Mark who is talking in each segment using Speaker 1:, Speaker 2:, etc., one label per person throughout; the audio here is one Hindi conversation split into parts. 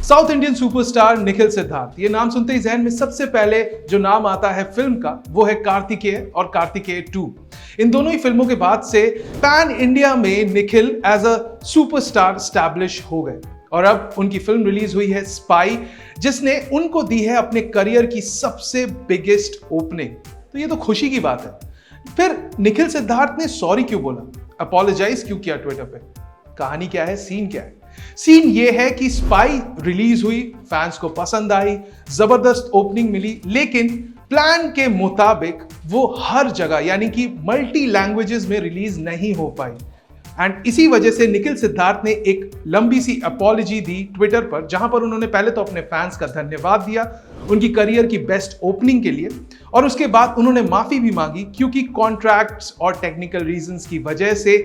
Speaker 1: South Indian superstar Nikhil Siddharth, ये नाम सुनते ही जहन में सबसे पहले जो नाम आता है फिल्म का वो है कार्तिकेय और कार्तिकेय 2। इन दोनों ही फिल्मों के बाद से पैन इंडिया में Nikhil as a superstar establish हो गए और अब उनकी फिल्म रिलीज हुई है स्पाई, जिसने उनको दी है अपने करियर की सबसे बिगेस्ट ओपनिंग। तो ये तो खुशी की बात है। फिर निखिल सिद्धार्थ ने सॉरी क्यों बोला, अपोलोजाइज क्यों किया ट्विटर पे? कहानी क्या है, सीन क्या है? सीन ये है कि स्पाई रिलीज हुई, फैंस को पसंद आई, जबरदस्त ओपनिंग मिली, लेकिन प्लान के मुताबिक वो हर जगह यानी कि मल्टी लैंग्वेजेस में रिलीज नहीं हो पाई। एंड इसी वजह से निखिल सिद्धार्थ ने एक लंबी सी अपॉलॉजी दी ट्विटर पर, जहां पर उन्होंने पहले तो अपने फैंस का धन्यवाद दिया उनकी करियर की बेस्ट ओपनिंग के लिए, और उसके बाद उन्होंने माफी भी मांगी क्योंकि कॉन्ट्रैक्ट्स और टेक्निकल रीजंस की वजह से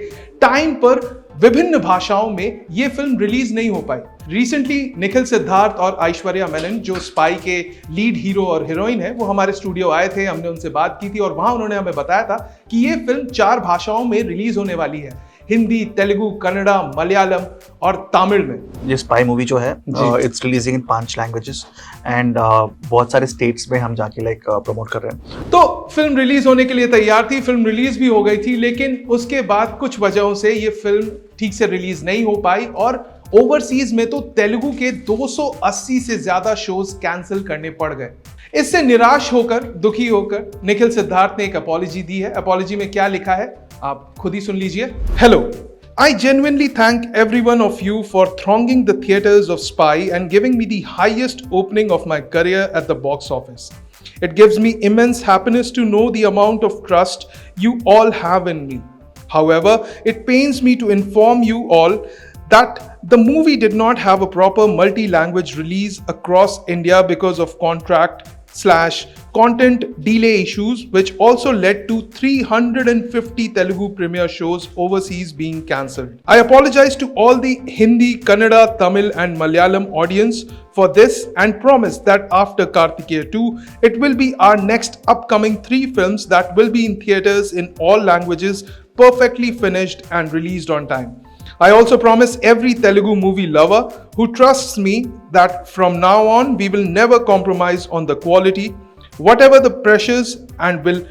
Speaker 1: टाइम पर विभिन्न भाषाओं में यह फिल्म रिलीज नहीं हो पाई। रिसेंटली निखिल सिद्धार्थ और ऐश्वर्या मेनन, जो स्पाई के लीड हीरो और हीरोइन है, वो हमारे स्टूडियो आए थे, हमने उनसे बात की थी और वहां उन्होंने हमें बताया था कि यह फिल्म 4 भाषाओं में रिलीज होने वाली है, हिंदी, तेलुगु, कन्नड़ा, मलयालम और तमिल में।
Speaker 2: ये स्पाई मूवी जो है it's releasing in 5 languages and बहुत सारे स्टेट्स में हम जाके प्रमोट कर रहे हैं।
Speaker 1: तो फिल्म रिलीज होने के लिए तैयार थी, फिल्म रिलीज भी हो गई थी, लेकिन उसके बाद कुछ वजहों से ये फिल्म ठीक से रिलीज नहीं हो पाई और ओवरसीज में तो तेलुगु के 280 से ज्यादा शोज कैंसिल करने पड़ गए। इससे निराश होकर, दुखी होकर निखिल सिद्धार्थ ने एक अपॉलॉजी दी है। अपॉलॉजी में क्या लिखा है आप खुद ही सुन लीजिए। Hello, I genuinely thank every one of you for thronging the theaters of Spy and giving me the highest opening of my career at the box office. It gives me immense happiness to know the amount of trust you all have in me. However, it pains me to inform you all that the movie did not have a proper multi-language release across India because of contract/content delay issues, which also led to 350 Telugu premiere shows overseas being cancelled. I apologize to all the Hindi, Kannada, Tamil and Malayalam audience for this and promise that after Kartikeya 2, it will be our next upcoming 3 films that will be in theaters in all languages, perfectly finished and released on time. I also promise every Telugu movie lover who trusts me that from now on we will never compromise on the quality, whatever the pressures, and will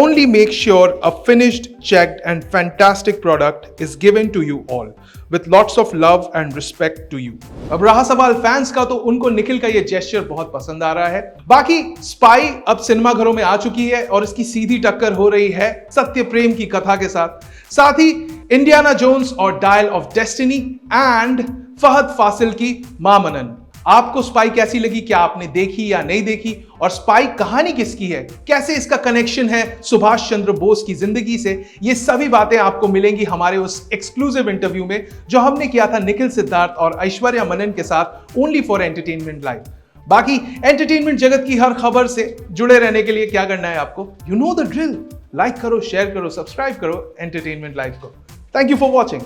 Speaker 1: only make sure a finished, checked and fantastic product is given to you all with lots of love and respect to you. अब रहा सवाल फैंस का, तो उनको निखिल का ये जेस्चर बहुत पसंद आ रहा है। बाकी स्पाई अब सिनेमा घरों में आ चुकी है और इसकी सीधी टक्कर हो रही है सत्य प्रेम की कथा के साथ ही इंडियाना जोन्स और Dial of Destiny and Fahadh Faasil की मामनन। आपको स्पाई कैसी लगी? क्या आपने देखी या नहीं देखी? और स्पाई कहानी किसकी है? कैसे इसका कनेक्शन है सुभाष चंद्र बोस की जिंदगी से? ये सभी बातें आपको मिलेंगी हमारे उस एक्सक्लूसिव इंटरव्यू में जो हमने किया था निखिल सिद्धार्थ और ऐश्वर्या मेनन के साथ, ओनली फॉर एंटरटेनमेंट लाइव। बाकी एंटरटेनमेंट जगत की हर खबर से जुड़े रहने के लिए क्या करना है आपको? You know the drill. Like करो, शेयर करो, सब्सक्राइब करो एंटरटेनमेंट लाइव को। Thank you for watching.